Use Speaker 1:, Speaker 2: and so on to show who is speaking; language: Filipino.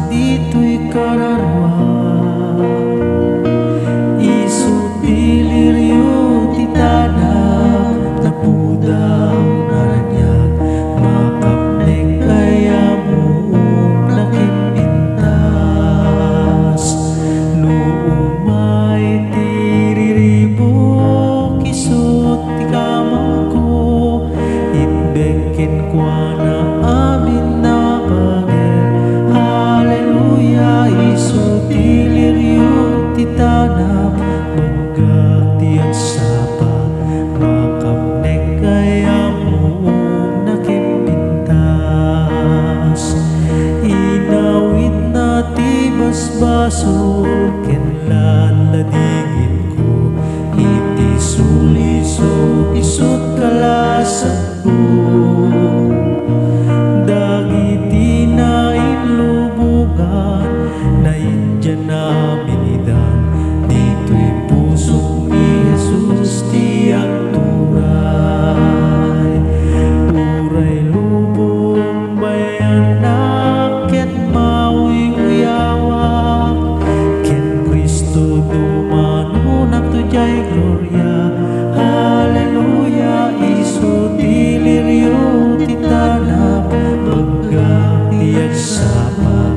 Speaker 1: dito'y kararwa. Isu dilirio ti tanang napudang naranyag, makapnek kaya mo nakipintas. Nuumay tiriribok isut ti kamang ko, itbekin kwa na amin na pagel. Haleluya, isu dilirio ti tanang magak ti agsapa, makapnek kaya mo nakipintas. Inawit na ti basbaso kenlan ladigin ko, iti suliso isut kalasag ko. Dagiti na inlubugan na indyan namin idan, dito'y pusok ni Jesus ti agturay. Uray lubong bayan ket mauyuyawak, ken Kristo dumano nagtujay gloria. Haleluya, isu dilirio ti tanang magak ti agsapa,